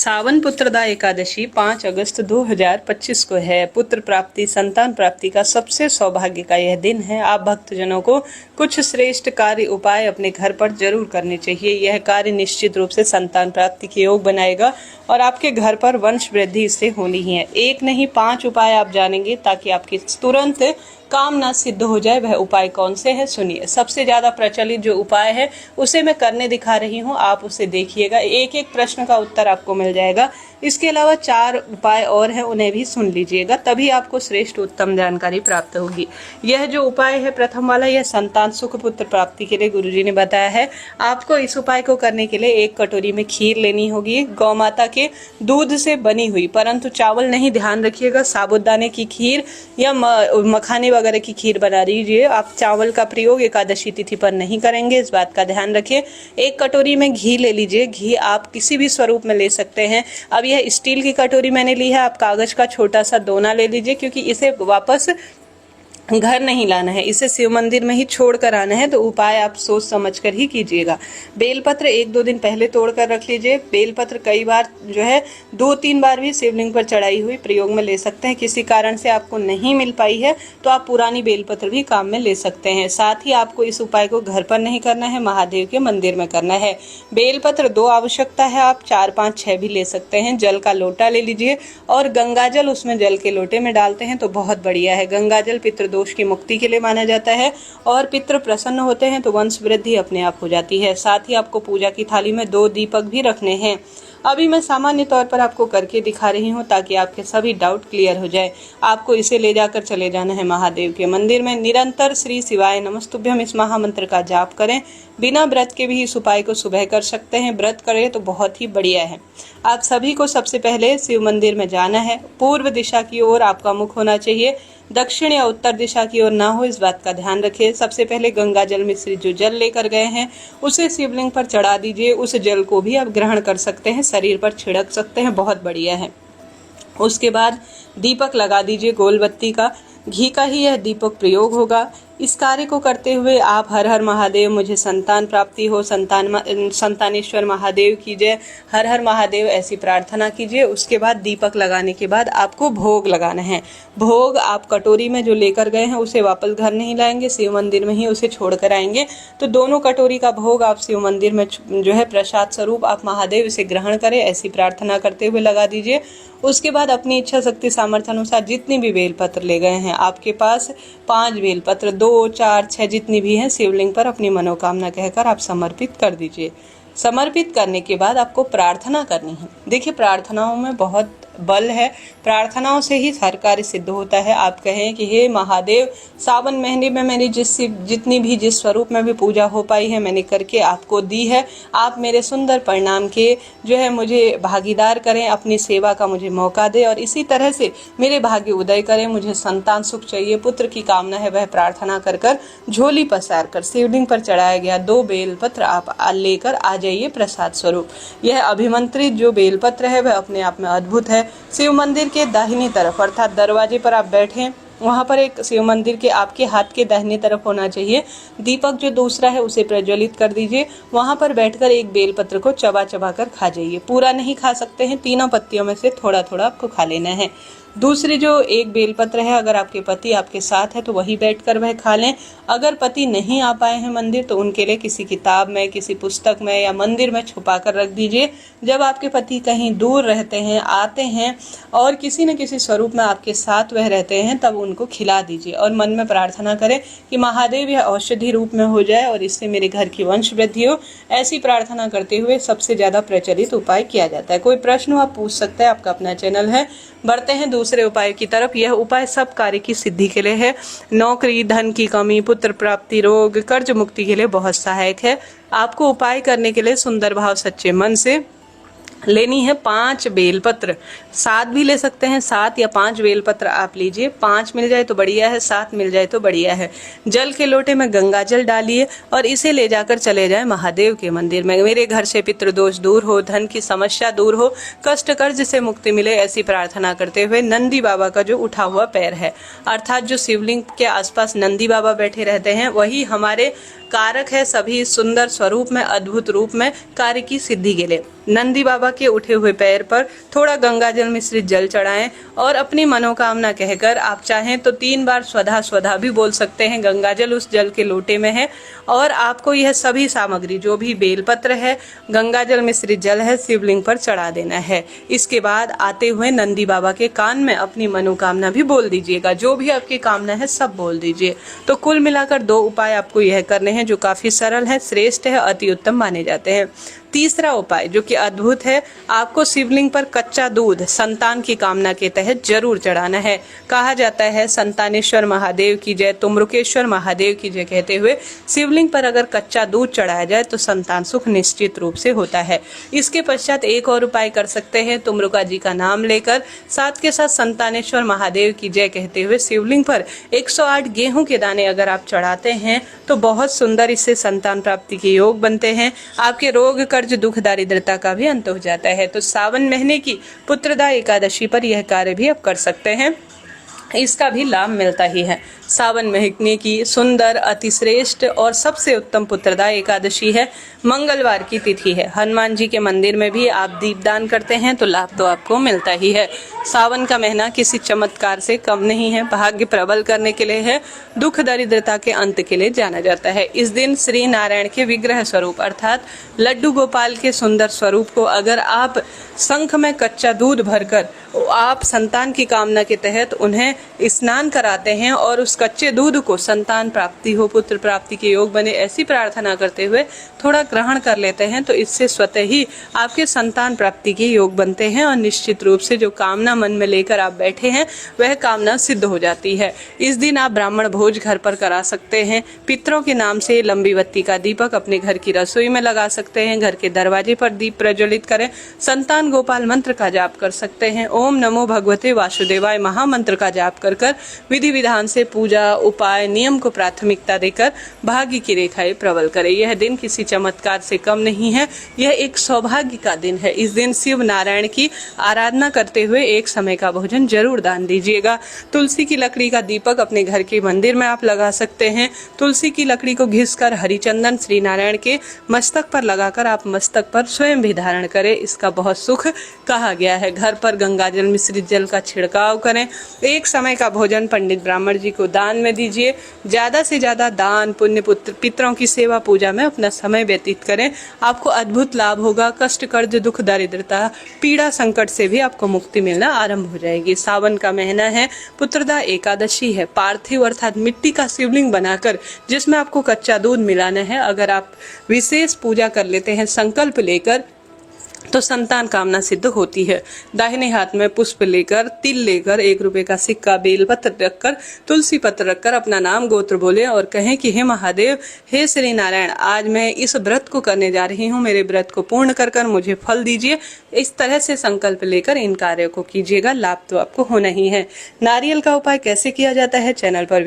सावन पुत्रदा एकादशी 5 अगस्त 2025 को है। पुत्र प्राप्ति, संतान प्राप्ति का सबसे सौभाग्य का यह दिन है। आप भक्तजनों को कुछ श्रेष्ठ कार्य उपाय अपने घर पर जरूर करने चाहिए। यह कार्य निश्चित रूप से संतान प्राप्ति के योग बनाएगा और आपके घर पर वंश वृद्धि इससे होनी ही है। एक नहीं 5 उपाय आप जानेंगे ताकि आपकी तुरंत कामना सिद्ध हो जाए। वह उपाय कौन से हैं सुनिए। सबसे ज्यादा प्रचलित जो उपाय है उसे मैं करने दिखा रही हूँ, आप उसे देखिएगा। एक एक प्रश्न का उत्तर आपको मिल जाएगा। इसके अलावा 4 उपाय और हैं, उन्हें भी सुन लीजिएगा, तभी आपको श्रेष्ठ उत्तम जानकारी प्राप्त होगी। यह जो उपाय है प्रथम वाला, यह संतान सुख पुत्र प्राप्ति के लिए गुरुजी ने बताया है। आपको इस उपाय को करने के लिए 1 कटोरी में खीर लेनी होगी, गौ माता के दूध से बनी हुई, परंतु चावल नहीं। ध्यान रखिएगा, साबुदाने की खीर या मखाने वगैरह की खीर बना दीजिए। आप चावल का प्रयोग एकादशी तिथि पर नहीं करेंगे, इस बात का ध्यान रखिए। 1 कटोरी में घी ले लीजिए। घी आप किसी भी स्वरूप में ले सकते हैं। अब यह स्टील की कटोरी मैंने ली है, आप कागज का छोटा सा दोना ले लीजिए, क्योंकि इसे वापस घर नहीं लाना है, इसे शिव मंदिर में ही छोड़ कर आना है। तो उपाय आप सोच समझ कर ही कीजिएगा। बेलपत्र 1-2 दिन पहले तोड़ कर रख लीजिए। बेलपत्र कई बार जो है 2-3 बार भी शिवलिंग पर चढ़ाई हुई प्रयोग में ले सकते हैं। किसी कारण से आपको नहीं मिल पाई है तो आप पुरानी बेलपत्र भी काम में ले सकते हैं। साथ ही आपको इस उपाय को घर पर नहीं करना है, महादेव के मंदिर में करना है। बेलपत्र 2 आवश्यकता है, आप 4, 5, 6 भी ले सकते हैं। जल का लोटा ले लीजिए और गंगा जल उसमें जल के लोटे में डालते हैं तो बहुत बढ़िया है। गंगा जल पितृ दोष की मुक्ति के लिए माना जाता है और पितृ प्रसन्न होते हैं तो वंश वृद्धि अपने आप हो जाती है। साथ ही आपको पूजा की थाली में 2 दीपक भी रखने हैं। अभी मैं सामान्य तौर पर आपको करके दिखा रही हूँ ताकि आपके सभी डाउट क्लियर हो जाए। आपको इसे ले जाकर चले जाना है महादेव के मंदिर में। निरंतर श्री शिवाय नमस्तुभ्यम इस महामंत्र का जाप करें। बिना व्रत के भी इस उपाय को सुबह कर सकते हैं, व्रत करें तो बहुत ही बढ़िया है। आप सभी को सबसे पहले शिव मंदिर में जाना है। पूर्व दिशा की ओर आपका मुख होना चाहिए, दक्षिण या उत्तर दिशा की ओर ना हो, इस बात का ध्यान रखिए। सबसे पहले गंगा जल मिश्रित जो जल लेकर गए हैं उसे शिवलिंग पर चढ़ा दीजिए। उस जल को भी आप ग्रहण कर सकते हैं, शरीर पर छिड़क सकते हैं, बहुत बढ़िया है। उसके बाद दीपक लगा दीजिए गोल बत्ती का, घी का ही यह दीपक प्रयोग होगा। इस कार्य को करते हुए आप हर हर महादेव मुझे संतान प्राप्ति हो, संतानेश्वर महादेव की जय, हर हर महादेव ऐसी प्रार्थना कीजिए। उसके बाद दीपक लगाने के बाद आपको भोग लगाना है। भोग आप कटोरी में जो लेकर गए हैं उसे वापस घर नहीं लाएंगे, शिव मंदिर में ही उसे छोड़ कर आएंगे। तो दोनों कटोरी का भोग आप शिव मंदिर में जो है प्रसाद स्वरूप आप महादेव इसे ग्रहण करें, ऐसी प्रार्थना करते हुए लगा दीजिए। उसके बाद अपनी इच्छा शक्ति सामर्थ्य अनुसार जितनी भी बेलपत्र ले गए हैं, आपके पास 5 बेलपत्र 2, 4, 6 जितनी भी हैं, शिवलिंग पर अपनी मनोकामना कहकर आप समर्पित कर दीजिए। समर्पित करने के बाद आपको प्रार्थना करनी है। देखिए, प्रार्थनाओं में बहुत बल है, प्रार्थनाओं से ही हर कार्य सिद्ध होता है। आप कहें कि हे महादेव, सावन महीने में मेरी जितनी भी जिस स्वरूप में भी पूजा हो पाई है मैंने करके आपको दी है। आप मेरे सुंदर परिणाम के जो है मुझे भागीदार करें, अपनी सेवा का मुझे मौका दे और इसी तरह से मेरे भाग्य उदय करें। मुझे संतान सुख चाहिए, पुत्र की कामना है, वह प्रार्थना कर कर झोली पसार कर शिवलिंग पर चढ़ाया गया 2 बेलपत्र आप लेकर आ जाइए प्रसाद स्वरूप। यह अभिमंत्रित जो बेलपत्र है वह अपने आप में अद्भुत है। शिव मंदिर के दाहिनी तरफ अर्थात दरवाजे पर आप बैठें, वहां पर एक शिव मंदिर के आपके हाथ के दाहिनी तरफ होना चाहिए दीपक, जो दूसरा है उसे प्रज्वलित कर दीजिए। वहां पर बैठकर एक बेलपत्र को चबा चबा कर खा जाइए। पूरा नहीं खा सकते हैं, 3 पत्तियों में से थोड़ा थोड़ा आपको खा लेना है। दूसरी जो एक बेलपत्र है, अगर आपके पति आपके साथ है तो वही बैठकर वह खा लें। अगर पति नहीं आ पाए हैं मंदिर तो उनके लिए किसी किताब में, किसी पुस्तक में या मंदिर में छुपा कर रख दीजिए। जब आपके पति कहीं दूर रहते हैं, आते हैं और किसी न किसी स्वरूप में आपके साथ वह रहते हैं, तब उनको खिला दीजिए और मन में प्रार्थना करें कि महादेव यह औषधि रूप में हो जाए और इससे मेरे घर की वंश वृद्धि हो। ऐसी प्रार्थना करते हुए सबसे ज्यादा प्रचलित उपाय किया जाता है। कोई प्रश्न हो आप पूछ सकते हैं, आपका अपना चैनल है। बढ़ते हैं दूसरे उपाय की तरफ। यह उपाय सब कार्य की सिद्धि के लिए है। नौकरी, धन की कमी, पुत्र प्राप्ति, रोग, कर्ज मुक्ति के लिए बहुत सहायक है। आपको उपाय करने के लिए सुंदर भाव सच्चे मन से लेनी है 5 बेलपत्र। 7 भी ले सकते हैं, 7 या 5 बेलपत्र आप लीजिए। 5 मिल जाए तो बढ़िया है, 7 मिल जाए तो बढ़िया है। जल के लोटे में गंगा जल डालिए और इसे ले जाकर चले जाए महादेव के मंदिर में। मेरे घर से पितृदोष दूर हो, धन की समस्या दूर हो, कष्ट कर्ज से मुक्ति मिले, ऐसी प्रार्थना करते हुए नंदी बाबा का जो उठा हुआ पैर है, अर्थात जो शिवलिंग के आसपास नंदी बाबा बैठे रहते हैं, वही हमारे कारक है सभी सुंदर स्वरूप में, अद्भुत रूप में कार्य की सिद्धि के लिए। नंदी बाबा के उठे हुए पैर पर थोड़ा गंगा जल मिश्रित जल चढ़ाएं और अपनी मनोकामना कहकर आप चाहें तो 3 बार स्वधा स्वधा भी बोल सकते हैं। गंगा जल उस जल के लोटे में है और आपको यह सभी सामग्री जो भी बेलपत्र है, गंगा जल मिश्रित जल है, शिवलिंग पर चढ़ा देना है। इसके बाद आते हुए नंदी बाबा के कान में अपनी मनोकामना भी बोल दीजिएगा। जो भी आपकी कामना है सब बोल दीजिए। तो कुल मिलाकर 2 उपाय आपको यह करने हैं जो काफी सरल है, श्रेष्ठ है, अति उत्तम माने जाते हैं। तीसरा उपाय जो कि अद्भुत है, आपको शिवलिंग पर कच्चा दूध संतान की कामना के तहत जरूर चढ़ाना है। कहा जाता है संतानेश्वर महादेव की जय, तुम्रुकेश्वर महादेव की जय कहते हुए शिवलिंग पर अगर कच्चा दूध चढ़ाया जाए तो संतान सुख निश्चित रूप से होता है। इसके पश्चात एक और उपाय कर सकते हैं, तुम्रुका जी का नाम लेकर साथ के साथ संतानेश्वर महादेव की जय कहते हुए शिवलिंग पर 108 गेहूं के दाने अगर आप चढ़ाते हैं तो बहुत सुंदर इससे संतान प्राप्ति के योग बनते हैं। आपके रोग कर्ज दुख दारिद्रता का भी अंत हो जाता है। तो सावन महीने की पुत्रदा एकादशी पर यह कार्य भी आप कर सकते हैं, इसका भी लाभ मिलता ही है। सावन महीने की सुंदर, अतिश्रेष्ठ और सबसे उत्तम पुत्रदा एकादशी है, मंगलवार की तिथि है। हनुमान जी के मंदिर में भी आप दीपदान करते हैं तो लाभ तो आपको मिलता ही है। सावन का महीना किसी चमत्कार से कम नहीं है, भाग्य प्रबल करने के लिए है, दुख दरिद्रता के अंत के लिए जाना जाता है। इस दिन श्री नारायण के विग्रह स्वरूप अर्थात लड्डू गोपाल के सुंदर स्वरूप को अगर आप शंख में कच्चा दूध भरकर आप संतान की कामना के तहत उन्हें स्नान कराते हैं और उस कच्चे दूध को संतान प्राप्ति हो, पुत्र प्राप्ति के योग बने, ऐसी प्रार्थना करते हुए थोड़ा ग्रहण कर लेते हैं तो इससे स्वतः ही आपके संतान प्राप्ति के योग बनते हैं और निश्चित रूप से जो कामना मन में लेकर आप बैठे हैं वह कामना सिद्ध हो जाती है। इस दिन आप ब्राह्मण भोज घर पर करा सकते हैं। पितरों के नाम से लंबी बत्ती का दीपक अपने घर की रसोई में लगा सकते हैं। घर के दरवाजे पर दीप प्रज्वलित करें। संतान गोपाल मंत्र का जाप कर सकते हैं। ओम नमो भगवते वासुदेवाय महामंत्र का जाप कर विधि विधान से पूजा उपाय नियम को प्राथमिकता देकर भाग्य की रेखाएं प्रबल करें। यह दिन किसी चमत्कार से कम नहीं है, यह एक सौभाग्य का दिन है। इस दिन शिव नारायण की आराधना करते हुए एक समय का भोजन जरूर दान दीजिएगा। तुलसी की लकड़ी का दीपक अपने घर के मंदिर में आप लगा सकते हैं। तुलसी की लकड़ी को घिसकर हरिचंदन श्री नारायण के मस्तक पर लगाकर आप मस्तक पर स्वयं भी धारण करें, इसका बहुत सुख कहा गया है। घर पर गंगा जल मिश्रित जल का छिड़काव करें। एक समय का भोजन पंडित ब्राह्मण जी को दान में दीजिए। ज्यादा से ज्यादा दान पुण्य पितरों की सेवा पूजा में अपना समय व्यतीत करें, आपको अद्भुत लाभ होगा। कष्ट कर्ज दुख दारिद्रता पीड़ा संकट से भी आपको मुक्ति मिलना आरंभ हो जाएगी। सावन का महीना है, पुत्रदा एकादशी है। पार्थिव अर्थात मिट्टी का शिवलिंग बनाकर जिसमें आपको कच्चा दूध मिलाना है, अगर आप विशेष पूजा कर लेते हैं संकल्प लेकर तो संतान कामना सिद्ध होती है। दाहिने हाथ में पुष्प लेकर, तिल लेकर, 1 रुपए का सिक्का, बेलपत्र रखकर, तुलसी पत्र रखकर अपना नाम गोत्र बोले और कहें कि हे महादेव, हे श्री नारायण, आज मैं इस व्रत को करने जा रही हूँ, मेरे व्रत को पूर्ण कर मुझे फल दीजिए। इस तरह से संकल्प लेकर इन कार्यों को कीजिएगा, लाभ तो आपको होना ही है। नारियल का उपाय कैसे किया जाता है चैनल पर